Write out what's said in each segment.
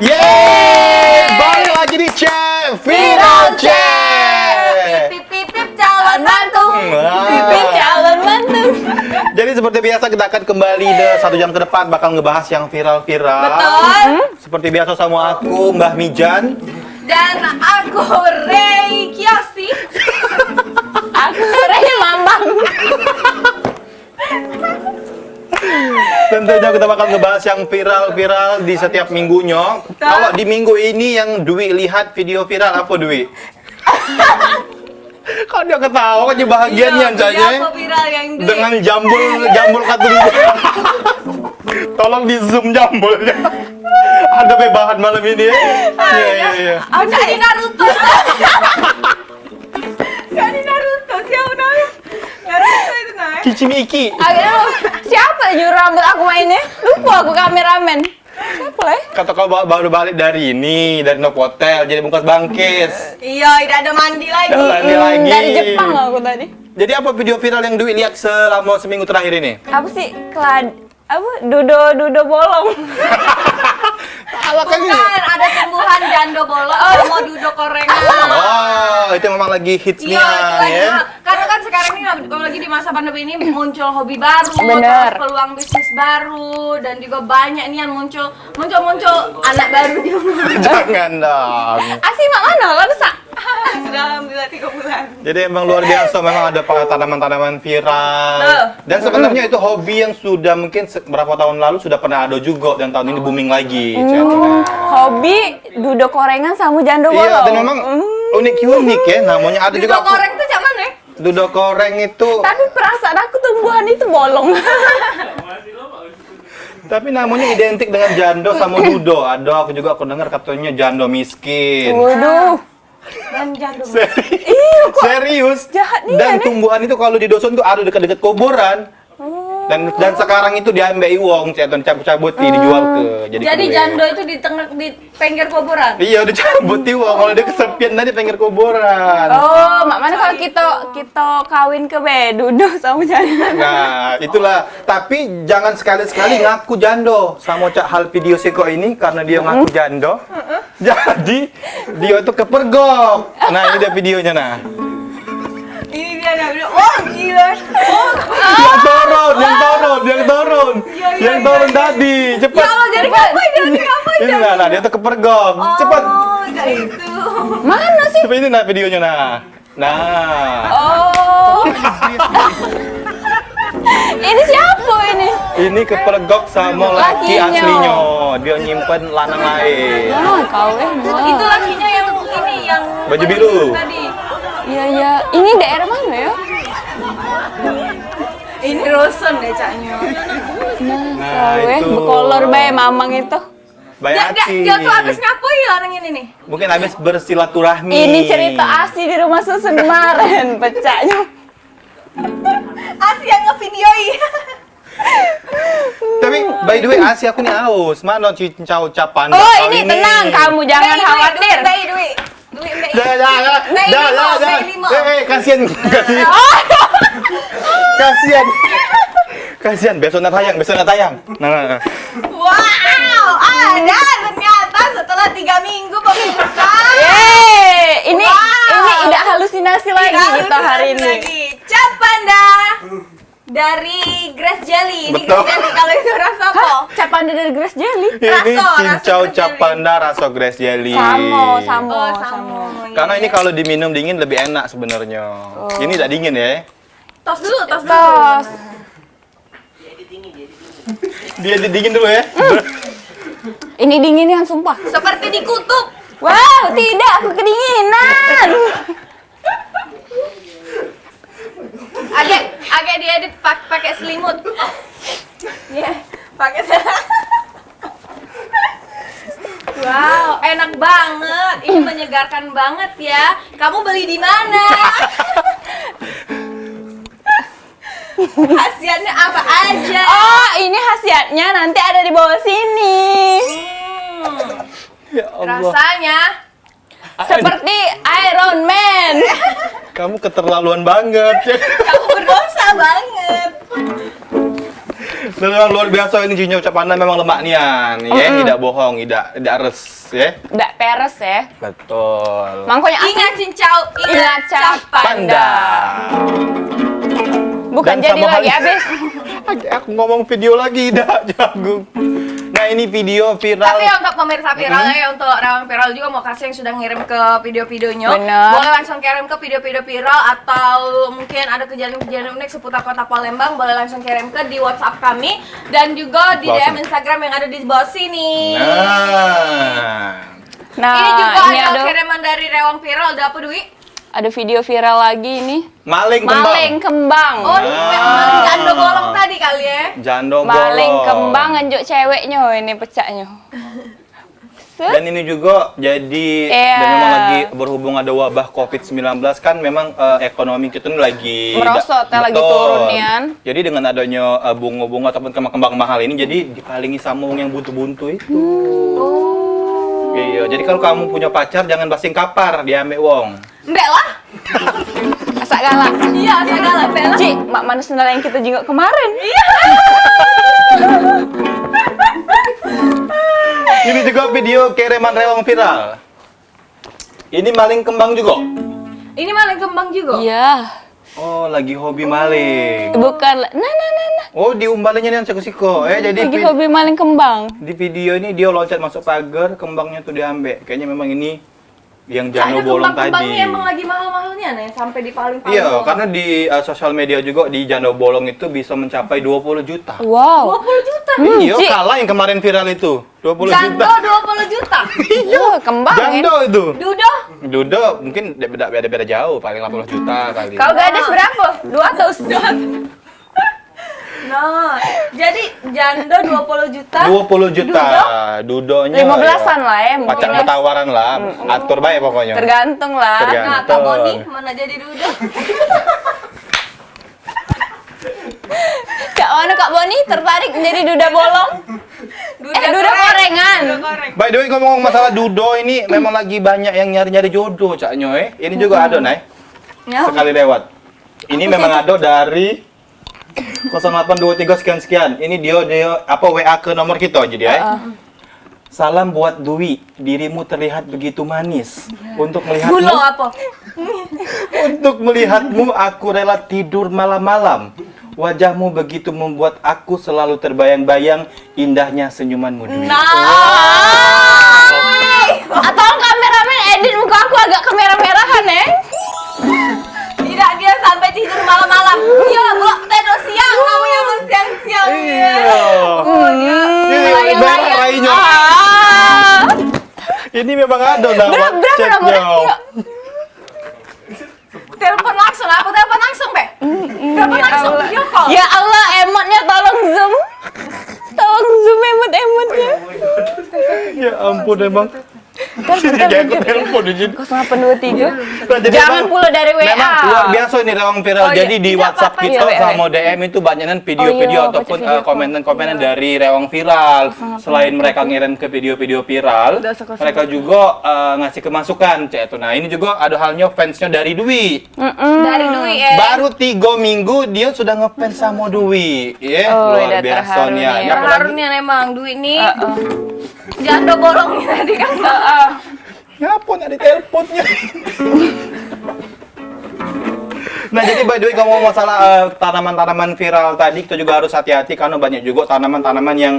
Yeay! Balik lagi di Cek Viral Cek. Pip calon mantu. Pip calon mantu. Jadi seperti biasa kita akan kembali 1 jam ke depan bakal ngebahas yang viral-viral. Betul. Seperti biasa sama aku Mbah Mijan Dan aku Rey Kiyoshi. Aku Rey Mambang. Tentunya kita bakal ngebahas yang viral-viral di setiap minggunya. Kalau di minggu ini yang Dwi lihat video viral apa Dwi? Kalau dia ketawa kan bahagiannya Iya, apa viral yang Dwi? dengan jambul katulistiwa. Tolong di zoom jambulnya. Ada bebahan malam ini. Iya. Jadi Naruto. Jadi Naruto siapa namanya? Naruto itu namanya. Kicimiki. Akhirnya siapa nyuruh rambut aku mainnya? Lupa aku kameramen. Siapa lah? Kata kau baru balik dari Novotel jadi bungkus bangkis. Iya, tidak ada mandi lagi. Mandi lagi. Dari Jepang aku tadi. Jadi apa video viral yang Dwi lihat selama seminggu terakhir ini? Apa sih? Dudo bolong. Ala kan ini. Bukan, ada tumbuhan jando bolong sama dudo korengan. Oh, itu memang lagi hitsnya Iya, itu lagi. ya. Karena kan sekarang ini kalau lagi di masa pandemi ini muncul hobi baru, Bener. terus peluang bisnis baru, dan juga banyak nih yang muncul anak baru juga. Jangan dong. Asih mak mana? Lah besar. Sudah alhamdulillah 3 bulan. Jadi emang luar biasa, memang ada tanaman-tanaman viral. Dan sebenarnya itu hobi yang sudah mungkin berapa tahun lalu sudah pernah ada juga dan tahun ini booming lagi. Hobi dudo korengan sama jando bolong. Iya, dan memang unik ya, namanya ada Dudo juga. koreng tuh zaman ya? Dudo koreng itu, Tapi perasaan aku tumbuhan itu bolong. tapi namanya identik dengan jando sama dudo. Ada aku dengar katanya jando miskin. Waduh. Dan jando. Serius? Jahat nih, Dan ya, nih. tumbuhan itu kalau di doson tuh ada dekat-dekat kuburan. Dan sekarang itu diambil wong, cabut-cabuti dijual ke Jadi kue. jando itu di pinggir kuburan. Iya, udah cabut wong. Kalau dia kesepian tadi pinggir kuburan. Oh, mak mana kalau kita kawin ke dudo sama jando. Nah, itulah. Tapi jangan sekali-sekali ngaku jando sama cak hal video Seko ini karena dia ngaku jando. Jadi dia tuh kepergok. Nah, ini dia videonya nah. Ini dia bilang, oh gila. Oh, Yang turun tadi. Cepat. ya Allah, jadi ngapain dia? Ini dia tuh kepergok. Cepat. Oh, jadi itu. Mana sih? Coba ini nah videonya nah. Nah. Oh. Ini siapa ini? Ini kepergok sama laki Lakinya. aslinya. Dia nyimpen lanang lain. Oh, kau Itu lakinya yang ini yang Baju biru. tadi. Iya. Ini daerah mana ya? Ini Roson deh caknya. Nah, Kau itu. bekolor bae mamang itu. Bayaci. Dia tuh habis ngapain lanang ini nih? Mungkin habis bersilaturahmi. Ini cerita asli di rumah susun kemarin, pecahnya. Asli yang ngevideoi. Tapi by the way, Asia aku nih aus. Mana cincau ucapan Oh, kali ini tenang, kamu jangan khawatir. Duit. Kasihan. Kasihan, besok nak tayang. Nah. Wow, ada ternyata setelah 3 minggu pemirsa. Yeay, ini Wow. tidak halusinasi lagi kita hari ini. Cap Panda dari Grace Jelly. Ini Betul. Grace Jelly, kalau itu rasa apa? Capan dari Grace Jelly. Ini Rasa cincau Grace cap Jelly. panda rasa Grace Jelly. Samo. Oh, sama. Karena ini kalau diminum dingin lebih enak sebenarnya. Ini tidak dingin ya. Tos dulu. Tos. Dia dingin dulu ya. Ini dinginnya sumpah. Seperti di kutub. Wow, tidak, aku kedinginan. Agak diedit pakai selimut. Ya, pakai. Wow, enak banget. Ini menyegarkan banget ya. Kamu beli di mana? Khasiatnya apa aja? Oh, ini khasiatnya nanti ada di bawah sini. Ya Allah. Rasanya Seperti Iron Man. Kamu keterlaluan banget. kamu berdosa banget. Memang luar biasa ini Jinyo ucapan Anda memang lemak nian, ya, tidak bohong, tidak res, ya. Nggak peres ya. Betul. Makanya Ingat cincau, ingat capanda. Panda. bukan Dan jadi sama lagi halnya- habis. Aku ngomong video lagi, dah jagung. Nah ini video viral. Tapi untuk pemirsa viral ya, untuk Rewang Viral juga mau kasih yang sudah ngirim ke video-videonya. Bener. Boleh langsung kirim ke video-video viral atau mungkin ada kejadian-kejadian unik seputar kota Palembang, boleh langsung kirim ke di WhatsApp kami dan juga di Bawah DM sini. Instagram yang ada di bawah sini. Nah, Ini juga ini ada ada kiriman dari Rewang Viral, ada apa Dwi? ada video viral lagi ini. maling kembang. Maling kembang. Oh, yang jando bolong tadi kali ya. Jando Maling bolong. kembang nganjuk ceweknya ini pecahnya. Dan ini juga jadi Iya. dan memang lagi berhubung ada wabah COVID-19 kan memang ekonomi kita ini lagi Merosot, lagi betul. turun, Nian. Jadi dengan adanya bunga-bunga ataupun kembang-kembang mahal ini jadi dipalingi sama wong yang buntu-buntu itu. Iya, jadi kalau kamu punya pacar jangan basing kapar diambil wong. Mbak lah. Asak galak. Iya, segala Mbak lah. Cik, mak mana sendal yang kita jenguk kemarin? Ini juga video kiriman Rewang Viral. Ini maling kembang juga. Ini maling kembang juga. Iya. Oh, lagi hobi maling. Bukan. Nah. Oh, diumbalinya nih siko-siko. Jadi Lagi hobi maling kembang. di video ini dia loncat masuk pagar, kembangnya tuh diambil. Kayaknya memang ini yang Kayaknya jano bolong kembang-kembang tadi. ini emang lagi mahal-mahalnya nih, sampai di paling-paling. Iya, karena di sosial media juga di jano bolong itu bisa mencapai 20 juta. Wow. 20 juta. Iya, Cik. kalah yang kemarin viral itu. 20 Jando juta. 20 juta. Iya, kembang ya. Jando itu. Dudo. Dudo mungkin beda jauh, paling 80 juta kali. Kau gadis berapa? 200. Nah, jadi jando 20 juta. 20 juta. Dudonya 15-an lah ya. Pacak mungkin. tawaran lah. Atur baik pokoknya. Tergantung lah. Tergantung. Nah, Kak Boni mana jadi dudo? Kak mana Kak Boni tertarik menjadi duda bolong? Duda korengan. Dudo koreng. By the way, ngomong masalah Dudo ini memang lagi banyak yang nyari-nyari jodoh, Cak Nyoy. Ini juga ada, Nay. Ya. Sekali lewat. Ini memang ada dari 0823 sekian-sekian. Ini dia apa WA ke nomor kita jadi ya. Salam buat Dwi, dirimu terlihat begitu manis. Untuk melihatmu, Bulo apa? untuk melihatmu aku rela tidur malam-malam. Wajahmu begitu membuat aku selalu terbayang-bayang indahnya senyumanmu Dwi. Atau kameramen edit muka aku agak kemerah-merahan ya? Tidak, dia sampai tidur malam-malam. Iya, bulak tidur siang, kamu yang siang-siang. Oh, iya. Ini merah rainya. Ini memang ada nama Berapa chatnya. nomornya? Telepon langsung, aku telepon langsung, Be. Telepon langsung, video call. Ya Allah, emotnya tolong zoom. Tolong zoom emot-emotnya. Ya ampun emang. Kayak aku telepon di sini. 0823. Nah, jadi Jangan memang- pula dari WA. Memang luar biasa ini Rewang Viral. Oh, iya. Jadi di Tidak WhatsApp apa-apa. kita Iya, sama DM itu banyakan video-video Oh, iya, ataupun baca video. komentar-komentar dari Rewang Viral. Selain mereka ngirim ke video-video viral, mereka juga ngasih kemasukan. Cek itu. Nah ini juga ada halnya fansnya dari Dwi. Dari Dwi ya. Baru 3 minggu dia sudah ngefans sama Dwi. Ya, Oh, luar udah biasa terharu nih. nih. Ya, apalagi- Terharu nih emang Dwi nih. Jando bolong nih tadi kan. Ya ampun, ada teleponnya. Nah, jadi by the way, kalau masalah tanaman-tanaman viral tadi, kita juga harus hati-hati karena banyak juga tanaman-tanaman yang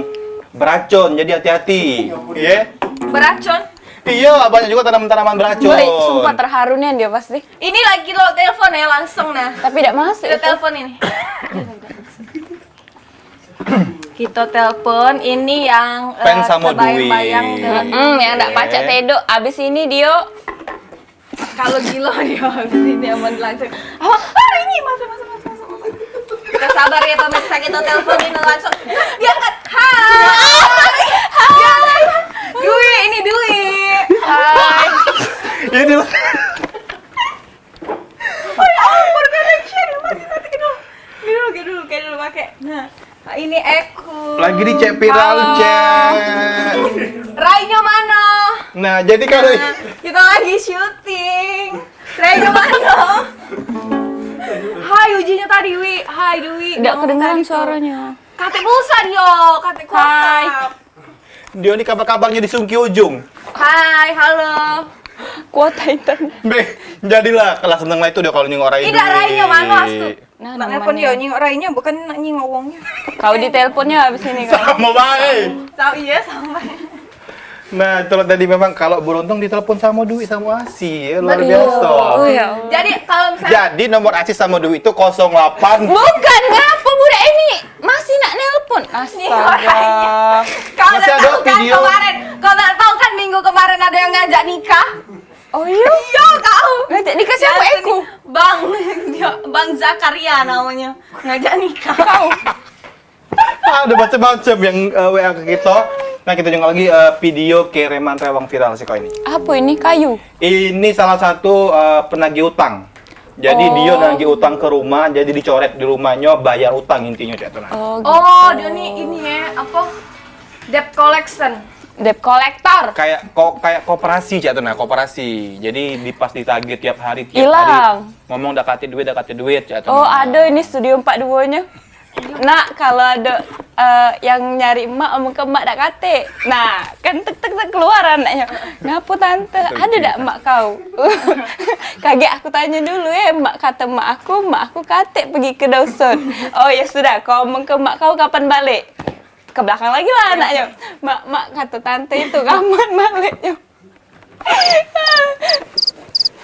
beracun. Jadi hati-hati. Iya? Beracun. Iya, banyak juga tanaman-tanaman beracun. Baik, sumpah terharu nih dia pasti. Ini lagi lo telepon ya langsung nah. Tapi tidak masuk. Kita telepon ini. Kita telepon ini yang Fans sama terbayang-bayang Dwi. dengan Yang enggak pacak tedok. Abis ini dia kalau gila dia habis ini aman langsung. Oh, hari ini masuk. Kita sabar ya pemirsa, kita teleponin langsung. Dia angkat. Hai. Dwi, ini Dwi. Hai. Ini lah. Oh ya ampun, connection. Mati dulu pakai. Nah, ini aku. Lagi di chat viral, chat. Rainya mana? Nah, jadi kalau Kita lagi syuting. Rainya mana? Hai, ujinya tadi, Wi. Hai, Dwi. tidak Ngomong kedengaran tadi tuh. suaranya. Kate busan yo, kate Hai. kuat. Dia ini kabar-kabarnya di Sungki Ujung. Hai, halo. Kuota internet. Be, jadilah kelas seneng lah itu dia kalau nyingok rai. Tidak rainya mana astu. Nah, Nak namanya. nelpon dia nyingok rainya bukan nak nyingok uangnya. Kau di teleponnya habis ini kan. Sama baik. Iya sama. Nah, kalau tadi memang kalau beruntung ditelepon sama duit sama Asi, ya, luar Betul. biasa. Oh ya. Jadi kalau misalnya Jadi nomor Asi sama duit itu 08. Bukan, ngapa budak ini masih nak nelpon? Astaga. kau Masih udah ada tahu kan video. kemarin, kau udah tahu kan minggu kemarin ada yang ngajak nikah? Oh iya. Iya kau. Ngajak nikah siapa Yang Eko? Bang, Bang Zakaria namanya ngajak nikah. Kau. Ada macam-macam yang WA ke kita. Nah, kita juga lagi video kiriman rewang viral sih kau ini. Apa ini kayu? Ini salah satu penagih utang. Jadi Oh. dia nagih utang ke rumah, jadi dicoret di rumahnya bayar utang intinya cek tuh. Nah. Oh, gitu. Oh, dia nih ini ya apa? Debt collection. Debt collector. Kayak koperasi cek tuh, nah koperasi. Jadi pas ditagih tiap hari Hilang. ngomong dakati duit cek tuh. Oh, ada ini studio 42-nya. Nak, kalau ada yang nyari emak, omong ke emak dak kate. Nah, kan tek keluar anaknya. Ngapu tante, ada dak emak kau? Kaget aku tanya dulu ya, emak kata emak aku kate pergi ke dusun. Oh ya sudah, kau omong ke emak kau kapan balik? Ke belakang lagi lah anaknya. Mak kata tante itu kapan baliknya?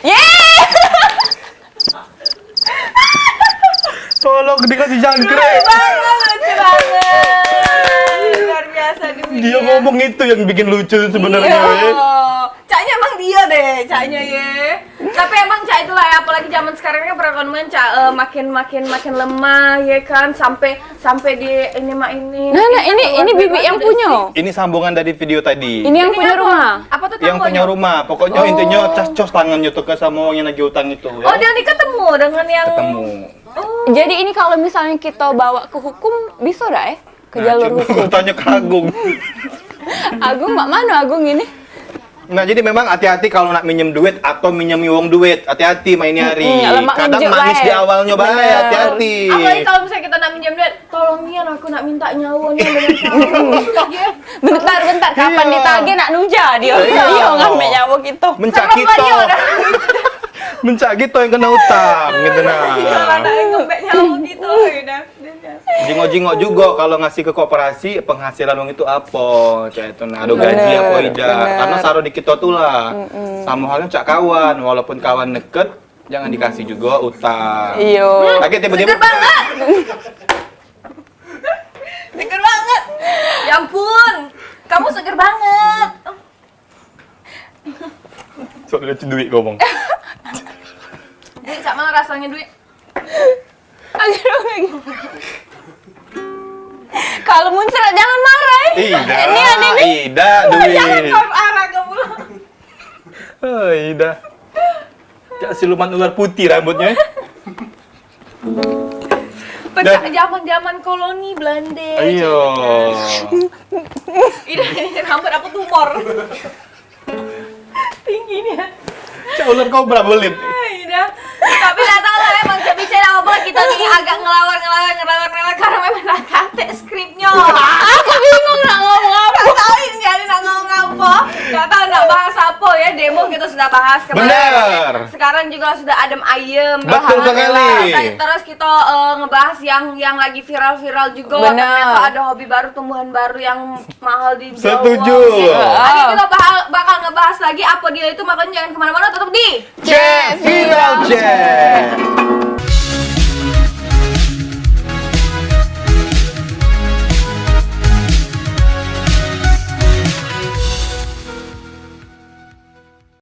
Yeay! Tolong dikasih jangkrik. Lucu banget. Luar biasa duitnya. Dia ngomong itu yang bikin lucu sebenarnya. Iya. ya. Caknya emang dia deh, caknya ya. Tapi emang cak itulah ya, apalagi zaman sekarang kan perekonomian cak makin lemah ya kan, sampai di ini mah ini. Nah, ini bibi yang punya. Ini sambungan dari video tadi. Ini yang punya apa? rumah. Apa tuh Yang punya tangganya? rumah. Pokoknya intinya cos tangannya tuh ke sama orang yang lagi utang itu. Oh, dia nih ketemu dengan yang Ketemu. Oh, Jadi ini kalau misalnya kita bawa ke hukum bisa dah ke jalur hukum. Gue tanya ke Agung. Agung mak mana Agung ini? Nah, jadi memang hati-hati kalau nak minjem duit atau minjem uang duit. Hati-hati main hari. lemak Kadang ngejuk manis bae. di awalnya bae, Bener. hati-hati. apalagi kalau misalnya kita nak minjem duit, tolong Nian aku nak minta nyawa nih dengan cara. Ya. Bentar, kapan Iya. ditagih nak nuja dia. Iya. Iya ngambil nyawa kita. Mencak Serem kita. lah dia udah. Mencak kita yang kena utang gitu nah. Iya, ada yang ngembek nyawa gitu udah. Jingok-jingok juga kalau ngasih ke koperasi penghasilan uang itu apa cak itu nah ada gaji apa tidak bener. karena saruh di kita tuh lah sama halnya cak kawan walaupun kawan deket jangan dikasih juga utang. Iyo. Lagi tiba-tiba Seger banget. Seger banget. Ya ampun. Kamu seger banget. soalnya duit ngomong. Duit sama rasanya duit. Kalau muncul jangan marah. Ida, Ini ada nih. Ida duit. Jangan kau arah kamu. Oh, Ida. Cak siluman ular putih rambutnya. Pecah zaman-zaman koloni Belanda. Ayo. Ini rambut aku tumor. Tingginya. Cak ular kau berapa belit? Ida. Tapi nggak tahu lah emang bicara apa kita nih agak ngelawar karena memang nak kate skripnya. Aku bingung nak ngomong apa. Nggak tahu ini jadi nak ngomong apa. Nggak tahu nak bahas apa ya, demo kita sudah bahas kemarin. Bener. Sekarang juga sudah adem ayem. Betul Alhamdulillah. sekali. Terus kita ngebahas yang lagi viral juga. Bener. Ternyata ada hobi baru, tumbuhan baru yang mahal di Jawa. Setuju. Nanti kita bakal ngebahas lagi apa dia itu, makanya jangan kemana-mana, tetap di Cek